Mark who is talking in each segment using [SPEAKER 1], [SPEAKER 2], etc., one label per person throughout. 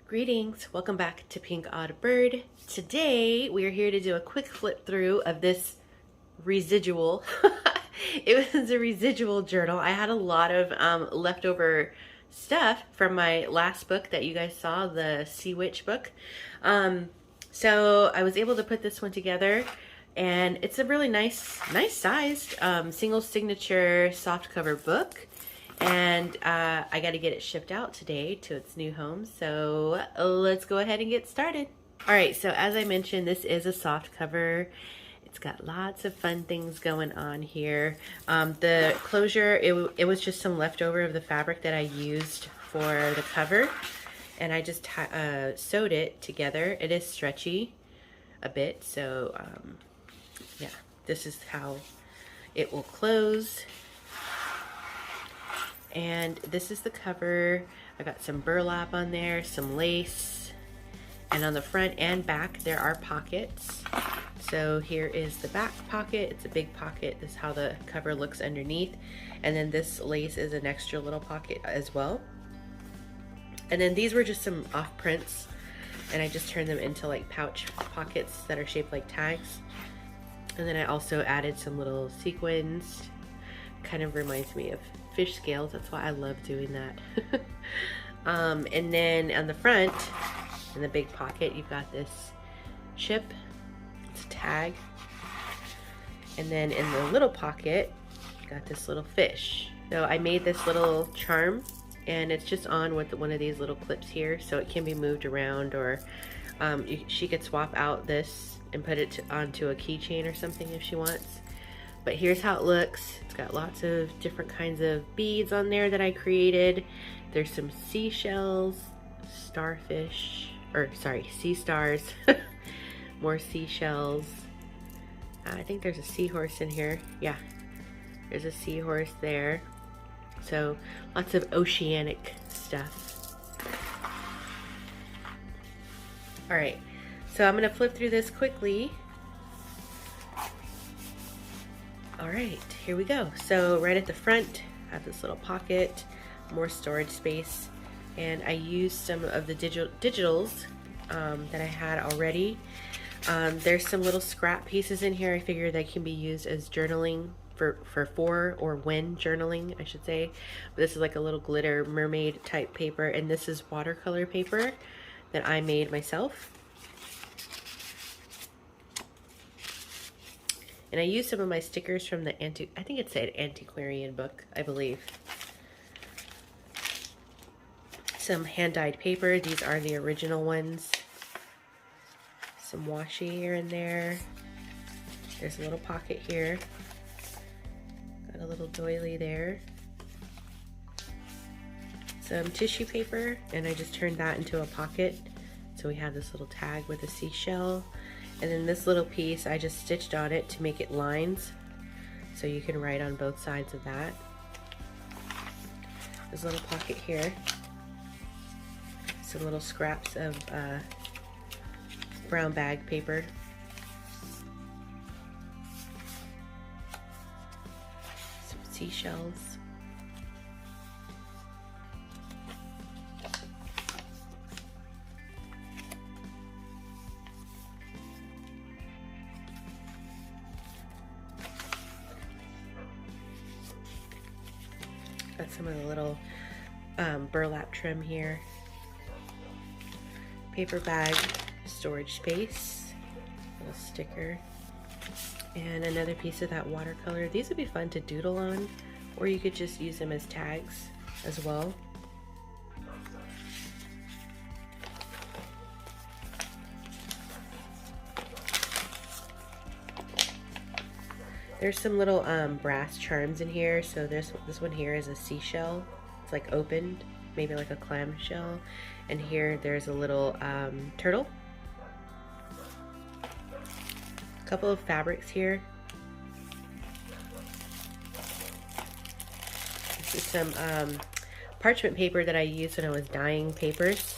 [SPEAKER 1] Greetings, welcome back to PinkOddBird. Today we are here to do a quick flip through of this residual. It was a residual journal. I had a lot of leftover stuff from my last book that you guys saw, the Sea Witch book. So I was able to put this one together, and it's a really nice sized single signature soft cover book. And I got to get it shipped out today to its new home, so let's go ahead and get started. All right, so as I mentioned, this is a soft cover. It's got lots of fun things going on here. The closure, it was just some leftover of the fabric that I used for the cover, and I just sewed it together. It is stretchy a bit, so yeah, this is how it will close. And this is the cover. I got some burlap on there, some lace, and on the front and back there are pockets. So here is the back pocket. It's a big pocket. This is how the cover looks underneath. And then this lace is an extra little pocket as well. And then these were just some off prints, and I just turned them into like pouch pockets that are shaped like tags. And then I also added some little sequins. Kind of reminds me of fish scales. That's why I love doing that. And then on the front, in the big pocket, you've got this chip. It's a tag. And then in the little pocket, you got this little fish. So I made this little charm, and it's just on with one of these little clips here, so it can be moved around, or she could swap out this and put it onto a keychain or something if she wants. But here's how it looks. It's got lots of different kinds of beads on there that I created. There's some seashells, starfish, or sorry, sea stars, more seashells. I think there's a seahorse in here. Yeah, there's a seahorse there. So lots of oceanic stuff. All right, so I'm gonna flip through this quickly. All right, here we go. So right at the front, I have this little pocket, more storage space, and I used some of the digitals that I had already. There's some little scrap pieces in here. I figure they can be used as journaling for when journaling, I should say. But this is like a little glitter mermaid type paper, and this is watercolor paper that I made myself. And I used some of my stickers from the I think it's an antiquarian book, I believe. Some hand-dyed paper. These are the original ones. Some washi here and there. There's a little pocket here. Got a little doily there. Some tissue paper, and I just turned that into a pocket. So we have this little tag with a seashell. And then this little piece, I just stitched on it to make it lines, so you can write on both sides of that. There's a little pocket here. Some little scraps of brown bag paper. Some seashells. Got some of the little burlap trim here. Paper bag, storage space, little sticker, and another piece of that watercolor. These would be fun to doodle on, or you could just use them as tags as well. There's some little brass charms in here. So this one here is a seashell. It's like opened, maybe like a clam shell. And here there's a little turtle. A couple of fabrics here. This is some parchment paper that I used when I was dyeing papers.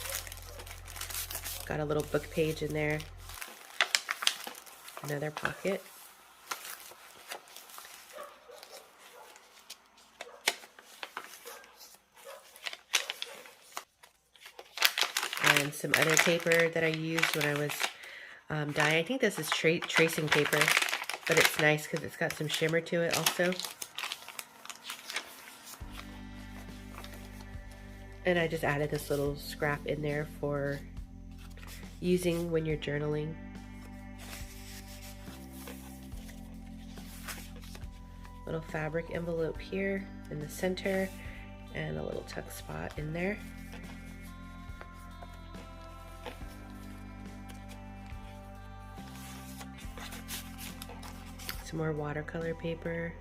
[SPEAKER 1] Got a little book page in there. Another pocket. some other paper that I used when I was dyeing. I think this is tracing paper, but it's nice because it's got some shimmer to it also. And I just added this little scrap in there for using when you're journaling. Little fabric envelope here in the center and a little tuck spot in there. Some more watercolor paper.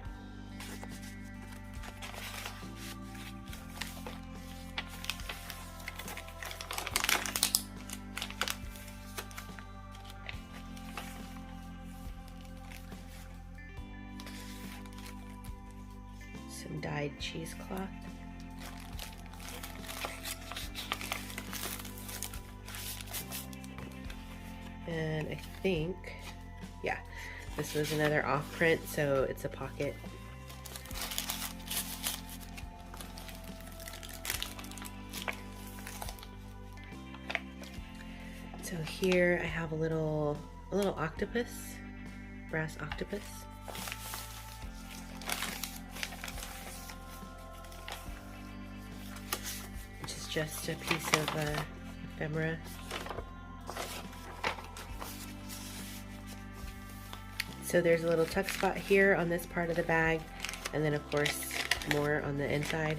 [SPEAKER 1] Some dyed cheesecloth. And I think, yeah, this was another off print, so it's a pocket. So here I have a little octopus, brass octopus. Which is just a piece of ephemera. So there's a little tuck spot here on this part of the bag, and then of course more on the inside.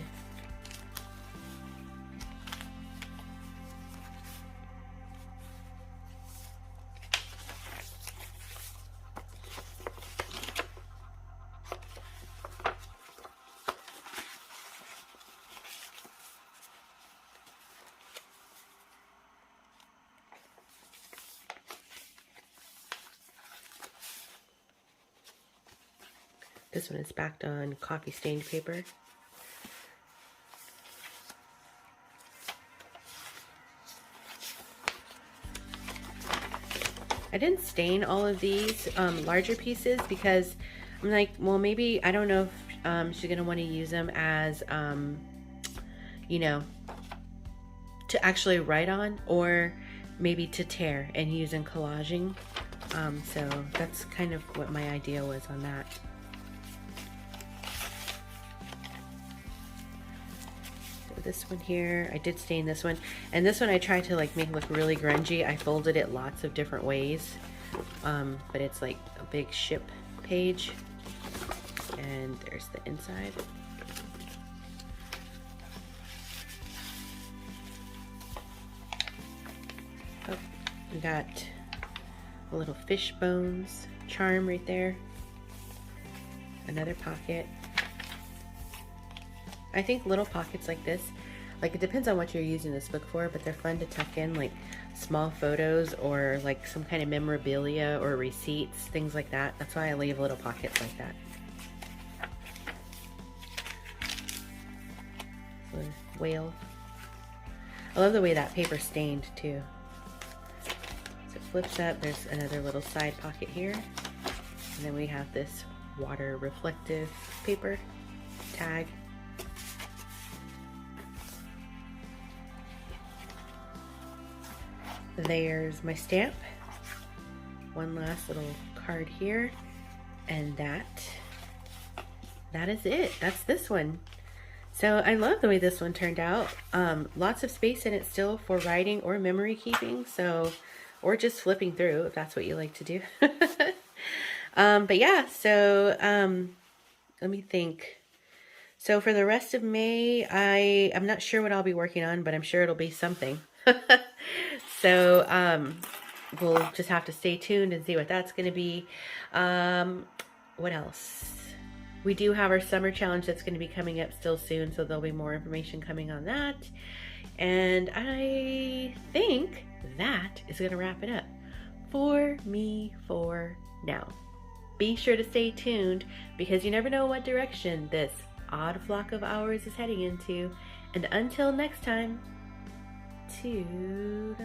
[SPEAKER 1] This one is backed on coffee stained paper. I didn't stain all of these larger pieces because I'm like, well, maybe, I don't know if she's gonna want to use them as, you know, to actually write on, or maybe to tear and use in collaging. So that's kind of what my idea was on that. This one here, I did stain this one, and this one I tried to like make it look really grungy. I folded it lots of different ways, but it's like a big ship page, and there's the inside. Oh, we got a little fish bones charm right there, another pocket. I think little pockets like this, like it depends on what you're using this book for, but they're fun to tuck in like small photos or like some kind of memorabilia or receipts, things like that. That's why I leave little pockets like that. Whale. I love the way that paper stained too. So it flips up, there's another little side pocket here. And then we have this water reflective paper tag. There's my stamp, one last little card here, and that is it. That's this one. So I love the way this one turned out. Lots of space in it still for writing or memory keeping, so, or just flipping through if that's what you like to do. But yeah, so let me think. So for the rest of May, I'm not sure what I'll be working on, but I'm sure it'll be something. So we'll just have to stay tuned and see what that's going to be. What else? We do have our summer challenge that's going to be coming up still soon, so there'll be more information coming on that. And I think that is going to wrap it up for me for now. Be sure to stay tuned because you never know what direction this odd flock of hours is heading into. And until next time, toodaloo.